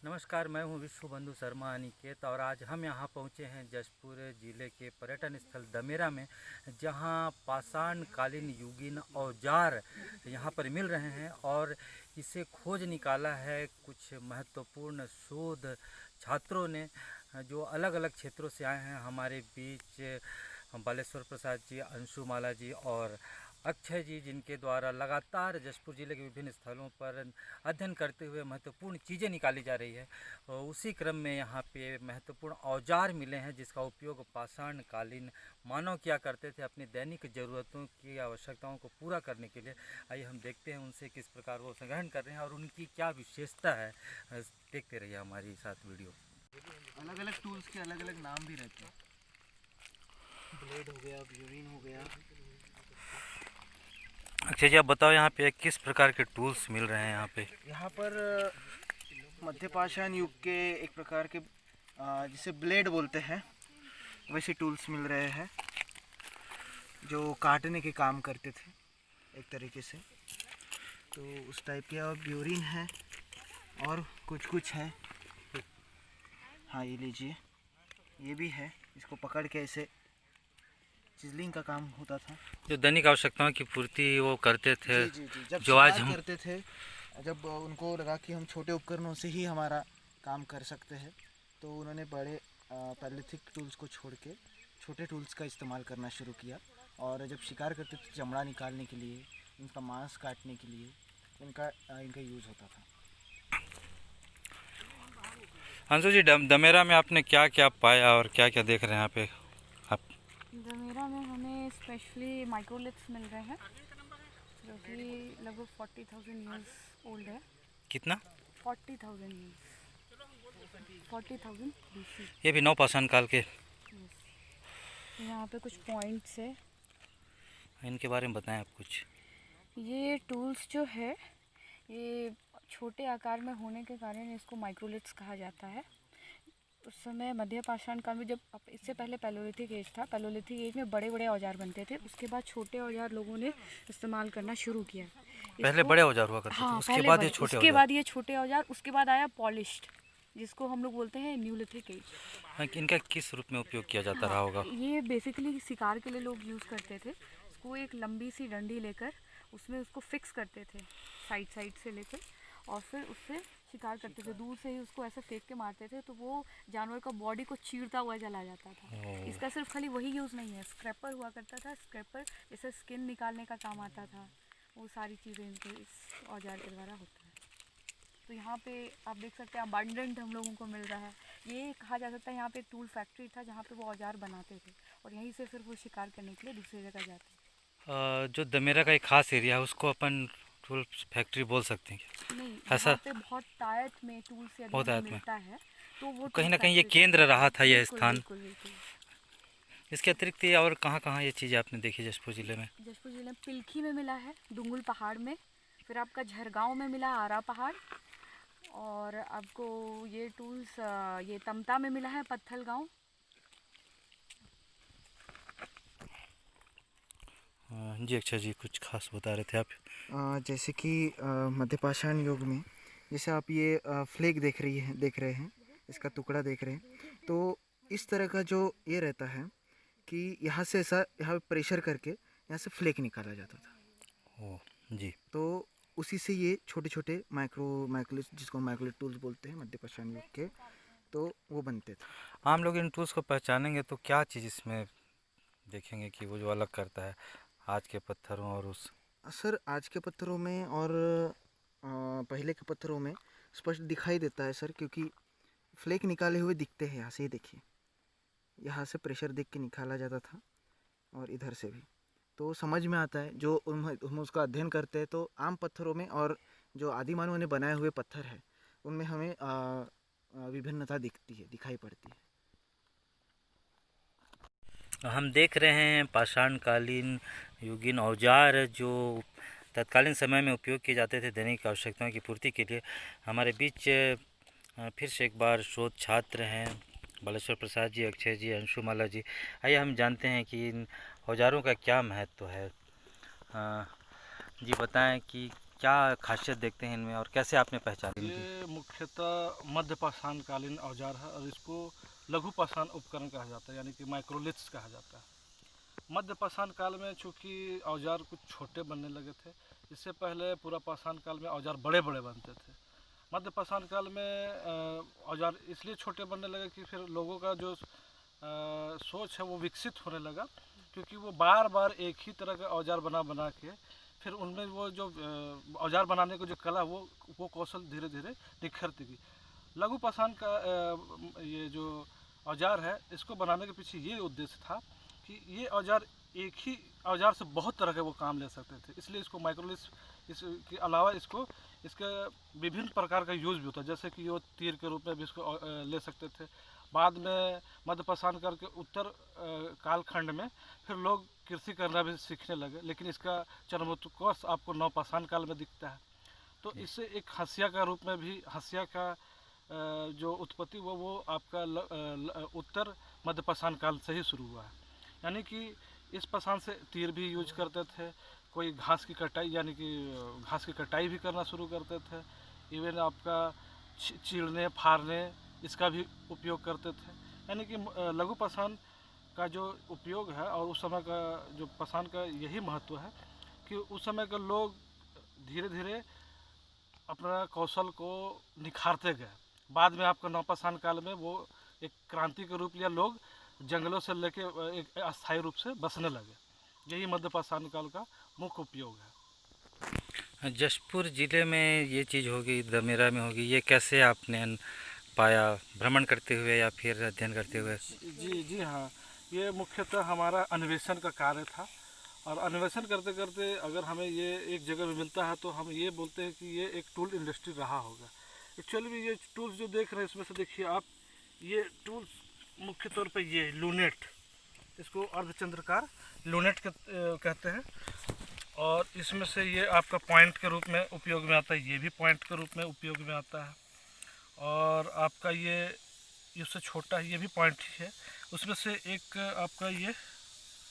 नमस्कार, मैं हूं विश्व बंधु शर्मा अनिकेत और आज हम यहां पहुंचे हैं जशपुर ज़िले के पर्यटन स्थल दमेरा में, जहां पाषाण कालीन युगीन औजार यहां पर मिल रहे हैं और इसे खोज निकाला है कुछ महत्वपूर्ण शोध छात्रों ने, जो अलग अलग क्षेत्रों से आए हैं। हमारे बीच बालेश्वर प्रसाद जी, अंशुमाला जी और अक्षय जी, जिनके द्वारा लगातार जशपुर ज़िले के विभिन्न स्थलों पर अध्ययन करते हुए महत्वपूर्ण चीज़ें निकाली जा रही है। और उसी क्रम में यहाँ पे महत्वपूर्ण औजार मिले हैं जिसका उपयोग पाषाण कालीन मानव किया करते थे अपनी दैनिक ज़रूरतों की आवश्यकताओं को पूरा करने के लिए। आइए हम देखते हैं उनसे किस प्रकार वो संग्रहण कर रहे हैं और उनकी क्या विशेषता है। देखते रहिए हमारी साथ वीडियो। अलग अलग टूल्स के अलग अलग नाम भी रहते हैं। ब्लेड हो गया, ब्यूरिन हो गया। अक्षय जी, आप बताओ यहाँ पे किस प्रकार के टूल्स मिल रहे हैं यहाँ पर मध्य पाषाण युग के एक प्रकार के जिसे ब्लेड बोलते हैं वैसे टूल्स मिल रहे हैं जो काटने के काम करते थे एक तरीके से, तो उस टाइप के। और ब्यूरिन है और कुछ है। हाँ, ये लीजिए, ये भी है। इसको पकड़ के ऐसे चिजलिंग का काम होता था, जो दैनिक आवश्यकताओं की पूर्ति वो करते थे। जी। जब जो आज हम हम करते थे, जब उनको लगा कि हम छोटे उपकरणों से ही हमारा काम कर सकते हैं, तो उन्होंने बड़े पैलिथिक टूल्स को छोड़ के छोटे टूल्स का इस्तेमाल करना शुरू किया। और जब शिकार करते थे, चमड़ा निकालने के लिए, उनका मांस काटने के लिए इनका यूज़ होता था। अंशु जी, दमेरा में आपने क्या क्या पाया और क्या क्या देख रहे हैं यहाँ पे आप? दमेरा में हमें स्पेशली माइक्रोलिथ्स मिल रहे हैं जो कि लगभग 40,000 ईयर्स ओल्ड है। कितना? 40,000 ईयर्स, 40,000 BC। ये भी नवपाषाण काल के। यहाँ पे कुछ पॉइंट्स है, इनके बारे में बताएं आप कुछ। ये टूल्स जो है ये छोटे आकार में होने के कारण इसको माइक्रोलिथ्स कहा जाता है। उस समय मध्य पाषाण काल में, जब इससे पहले पैलोलिथिक एज था, पैलोलिथिक एज में बड़े बड़े औजार बनते थे। उसके बाद छोटे औजार लोगों ने इस्तेमाल करना शुरू किया। पहले बड़े औजार हुआ करते थे, उसके बाद ये छोटे औजार। उसके बाद ये छोटे औजार, उसके बाद आया पॉलिश्ड, जिसको हम लोग बोलते हैं न्यूलिथिक एज। इनका किस रूप में उपयोग किया जाता रहा होगा? ये बेसिकली शिकार के लिए लोग यूज़ करते थे। उसको एक लंबी सी डंडी लेकर उसमें उसको फिक्स करते थे साइड से लेकर, और फिर उससे शिकार करते थे। दूर से ही उसको ऐसे फेंक के मारते थे तो वो जानवर का बॉडी को चीरता हुआ चला जाता था। इसका सिर्फ खाली वही यूज़ नहीं है, स्क्रैपर हुआ करता था। स्क्रैपर जैसे स्किन निकालने का काम आता था, वो सारी चीज़ें इनके इस औजार के द्वारा होता है। तो यहाँ पे आप देख सकते हैं अबंडेंट हम लोगों को मिल रहा है। ये कहा जा सकता है यहाँ पे एक टूल फैक्ट्री था जहाँ पे वो औजार बनाते थे और यहीं से फिर वो शिकार करने के लिए दूसरी जगह जाते थे। जो दमेरा का एक खास एरिया है उसको अपन टूल फैक्ट्री बोल सकते हैं क्या? नहीं, ऐसा यहाँ पे बहुत तायत में टूल से बहुत आयत में मिलता है, तो वो कहीं ना टूल कहीं ये फैक्ट्री केंद्र रहा था यह बिल्कुल, स्थान। बिल्कुल। इसके अतिरिक्त ये और कहाँ ये चीज़ें आपने देखी जशपुर ज़िले में? जशपुर जिले में पिलखी में मिला है, डुंगुल पहाड़ में, फिर आपका झरगांव में मिला आरा पहाड़, और आपको ये टूल्स ये तमता में मिला है, पत्थल गांव। जी अक्षय जी, कुछ खास बता रहे थे आप। जैसे कि मध्य पाषाण युग में, जैसे आप ये फ्लेक देख रहे हैं, इसका टुकड़ा देख रहे हैं, तो इस तरह का जो ये रहता है कि यहाँ से ऐसा यहाँ प्रेशर करके यहाँ से फ्लेक निकाला जाता था। ओह जी। तो उसी से ये छोटे छोटे माइक्रोलिथ, जिसको माइक्रोलिथ टूल्स बोलते हैं मध्य पाषाण युग के, तो वो बनते थे। हम लोग इन टूल्स को पहचानेंगे तो क्या चीज़ इसमें देखेंगे कि वो जो अलग करता है आज के पत्थरों और उस? सर, आज के पत्थरों में और पहले के पत्थरों में स्पष्ट दिखाई देता है सर, क्योंकि फ्लेक निकाले हुए दिखते हैं। यहाँ से ही देखिए, यहाँ से प्रेशर देख के निकाला जाता था और इधर से भी, तो समझ में आता है। जो हम उसका अध्ययन करते हैं तो आम पत्थरों में और जो आदिमानव ने बनाए हुए पत्थर है उनमें हमें विभिन्नता दिखाई पड़ती है। हम देख रहे हैं पाषाण कालीन युगीन औजार जो तत्कालीन समय में उपयोग किए जाते थे दैनिक आवश्यकताओं की पूर्ति के लिए। हमारे बीच फिर से एक बार शोध छात्र हैं बालेश्वर प्रसाद जी, अक्षय जी, अंशुमाला जी। आइए हम जानते हैं कि इन औजारों का क्या महत्व है। जी बताएं कि क्या खासियत देखते हैं इनमें और कैसे आपने पहचानी इनकी? ये मुख्यतः मध्य पाषाणकालीन औजार है और इसको लघु पाषाण उपकरण कहा जाता है, यानी कि माइक्रोलिथ्स कहा जाता है। मध्य पाषाण काल में चूँकि औजार कुछ छोटे बनने लगे थे, इससे पहले पूरा पाषाण काल में औजार बड़े बड़े बनते थे। मध्य पाषाण काल में औजार इसलिए छोटे बनने लगे कि फिर लोगों का जो सोच है वो विकसित होने लगा, क्योंकि वो बार बार एक ही तरह का औजार बना के फिर उनमें वो जो औजार बनाने की जो कला वो कौशल धीरे धीरे निखरती गई। लघु पाषाण का ये जो औजार है, इसको बनाने के पीछे ये उद्देश्य था कि ये औजार एक ही औजार से बहुत तरह के वो काम ले सकते थे, इसलिए इसको माइक्रोलिथ्स, इसके अलावा इसके विभिन्न प्रकार का यूज़ भी होता है, जैसे कि वो तीर के रूप में भी इसको ले सकते थे। बाद में मध्य पाषाण काल के उत्तर कालखंड में फिर लोग कृषि करना भी सीखने लगे, लेकिन इसका चरमोत्कर्ष आपको नवपाषाण काल में दिखता है। तो इससे एक हंसिया का रूप में भी, हंसिया का जो उत्पत्ति वो आपका उत्तर मध्य पाषाण काल से ही शुरू हुआ है। यानी कि इस पाषाण से तीर भी यूज करते थे, कोई घास की कटाई, यानी कि घास की कटाई भी करना शुरू करते थे। इवन आपका चीरने फाड़ने इसका भी उपयोग करते थे। यानी कि लघु पाषाण का जो उपयोग है और उस समय का जो पाषाण का यही महत्व है कि उस समय के लोग धीरे धीरे अपना कौशल को निखारते गए। बाद में आपका नवपाषाण काल में वो एक क्रांति के रूप लिया, लोग जंगलों से लेके एक अस्थायी रूप से बसने लगे। यही मध्य पाषाण काल का मुख्य उपयोग है। जशपुर ज़िले में ये चीज़ होगी, दमेरा में होगी, ये कैसे आपने पाया, भ्रमण करते हुए या फिर अध्ययन करते हुए? जी हाँ, ये मुख्यतः हमारा अन्वेषण का कार्य था। और अन्वेषण करते करते अगर हमें ये एक जगह में मिलता है तो हम ये बोलते हैं कि ये एक टूल इंडस्ट्री रहा होगा। एक्चुअली में ये टूल्स जो देख रहे हैं, इसमें से देखिए आप, ये टूल्स मुख्य तौर पे ये लूनेट, इसको अर्धचंद्राकार लूनेट कहते हैं। और इसमें से ये आपका पॉइंट के रूप में उपयोग में आता है, ये भी पॉइंट के रूप में उपयोग में आता है। और आपका ये इससे छोटा है, ये भी पॉइंट ही है। उसमें से एक आपका ये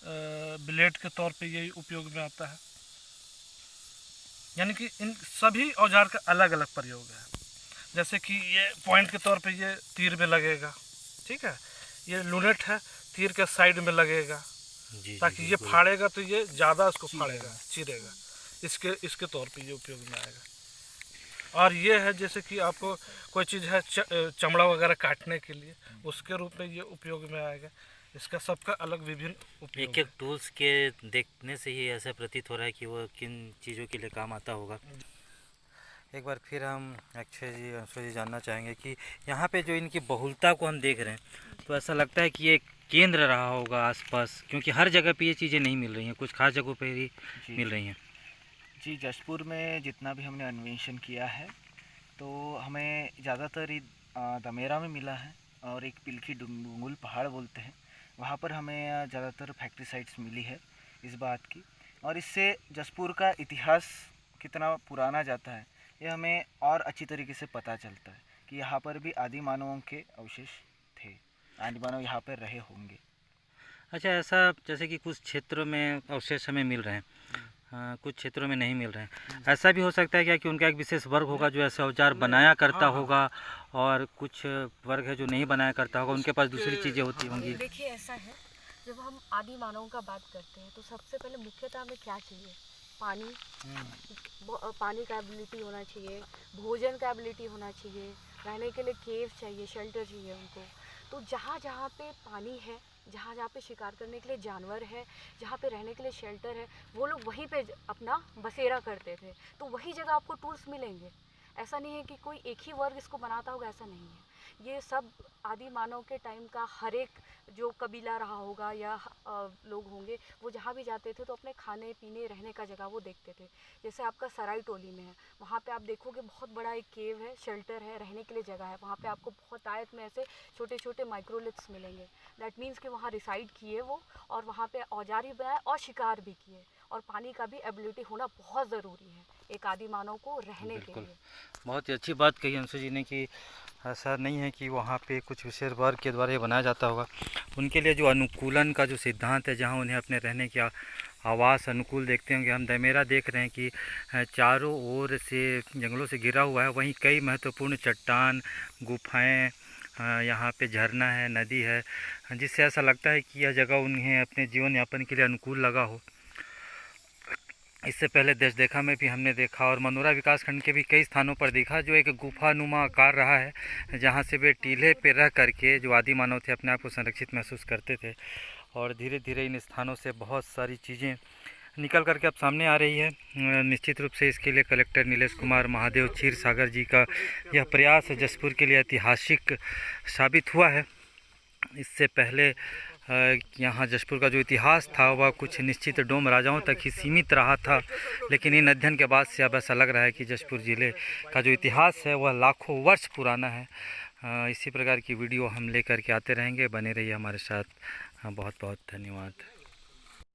ब्लेड के तौर पे ये उपयोग में आता है। यानी कि इन सभी औजार का अलग अलग प्रयोग है। जैसे कि ये पॉइंट के तौर पे ये तीर में लगेगा, ठीक है। ये लूनेट है, तीर के साइड में लगेगा ताकि ये फाड़ेगा तो ये ज़्यादा उसको फाड़ेगा, चीरेगा, इसके तौर पे ये उपयोग में आएगा। और ये है जैसे कि आपको कोई चीज़ है चमड़ा वगैरह काटने के लिए, उसके रूप में ये उपयोग में आएगा। इसका सबका अलग विभिन्न उपयोग। एक टूल्स के देखने से ही ऐसा प्रतीत हो रहा है कि वो किन चीज़ों के लिए काम आता होगा। एक बार फिर हम अक्षय जी जानना चाहेंगे कि यहाँ पे जो इनकी बहुलता को हम देख रहे हैं, तो ऐसा लगता है कि ये केंद्र रहा होगा आसपास, क्योंकि हर जगह पे ये चीज़ें नहीं मिल रही हैं, कुछ खास जगहों पे ही मिल रही हैं। जी, जशपुर में जितना भी हमने अन्वेषण किया है तो हमें ज़्यादातर दमेरा में मिला है, और एक पिलखी डुंगुल पहाड़ बोलते हैं, वहाँ पर हमें ज़्यादातर फैक्ट्री साइट्स मिली है इस बात की। और इससे जशपुर का इतिहास कितना पुराना जाता है ये हमें और अच्छी तरीके से पता चलता है कि यहाँ पर भी आदि मानवों के अवशेष थे, आदि मानव यहाँ पर रहे होंगे। अच्छा, ऐसा जैसे कि कुछ क्षेत्रों में अवशेष हमें मिल रहे हैं, कुछ क्षेत्रों में नहीं मिल रहे हैं, ऐसा भी हो सकता है क्या कि उनका एक विशेष वर्ग होगा जो ऐसे औजार बनाया करता होगा, और कुछ वर्ग है जो नहीं बनाया करता होगा, उनके पास दूसरी चीज़ें होती होंगी? देखिए, ऐसा है, जब हम आदि मानव का बात करते हैं तो सबसे पहले मुख्यतः हमें क्या चाहिए? पानी, पानी का एबिलिटी होना चाहिए, भोजन का एबिलिटी होना चाहिए, रहने के लिए केव चाहिए, शेल्टर चाहिए उनको। तो जहाँ जहाँ पे पानी है, जहाँ जहाँ पे शिकार करने के लिए जानवर है, जहाँ पे रहने के लिए शेल्टर है, वो लोग वहीं पे अपना बसेरा करते थे। तो वही जगह आपको टूल्स मिलेंगे। ऐसा नहीं है कि कोई एक ही वर्ग इसको बनाता होगा, ऐसा नहीं है। ये सब आदि मानव के टाइम का हर एक जो कबीला रहा होगा या लोग होंगे, वो जहाँ भी जाते थे तो अपने खाने पीने रहने का जगह वो देखते थे। जैसे आपका सराय टोली में है, वहाँ पे आप देखोगे बहुत बड़ा एक केव है, शेल्टर है, रहने के लिए जगह है। वहाँ पे आपको बहुत आयत में ऐसे छोटे छोटे माइक्रोलिथ्स मिलेंगे। दैट मीन्स कि वहाँ रिसाइड किए वो, और वहाँ पे औजार भी बनाए और शिकार भी किए। और पानी का भी एबिलिटी होना बहुत ज़रूरी है एक आदि मानव को रहने के लिए। बहुत ही अच्छी बात कही अंशु जी ने कि ऐसा नहीं है कि वहाँ पे कुछ विशेष वर्ग के द्वारा ये बनाया जाता होगा। उनके लिए जो अनुकूलन का जो सिद्धांत है, जहाँ उन्हें अपने रहने की आवास अनुकूल देखते होंगे। हम दमेरा देख रहे हैं कि चारों ओर से जंगलों से घिरा हुआ है, वहीं कई महत्वपूर्ण चट्टान, गुफाएं, यहाँ पे झरना है, नदी है, जिससे ऐसा लगता है कि यह जगह उन्हें अपने जीवन यापन के लिए अनुकूल लगा हो। इससे पहले देश देखा में भी हमने देखा और मनोरा विकासखंड के भी कई स्थानों पर देखा जो एक गुफानुमा आकार रहा है, जहाँ से वे टीले पे रह करके जो आदि मानव थे अपने आप को संरक्षित महसूस करते थे। और धीरे धीरे इन स्थानों से बहुत सारी चीज़ें निकल करके अब सामने आ रही है। निश्चित रूप से इसके लिए कलेक्टर नीलेश कुमार महादेव क्षीरसागर जी का यह प्रयास जशपुर के लिए ऐतिहासिक साबित हुआ है। इससे पहले यहाँ जशपुर का जो इतिहास था वह कुछ निश्चित डोम राजाओं तक ही सीमित रहा था, लेकिन इन अध्ययन के बाद से अब ऐसा लग रहा है कि जशपुर ज़िले का जो इतिहास है वह लाखों वर्ष पुराना है। इसी प्रकार की वीडियो हम लेकर के आते रहेंगे, बने रहिए हमारे साथ। बहुत बहुत धन्यवाद।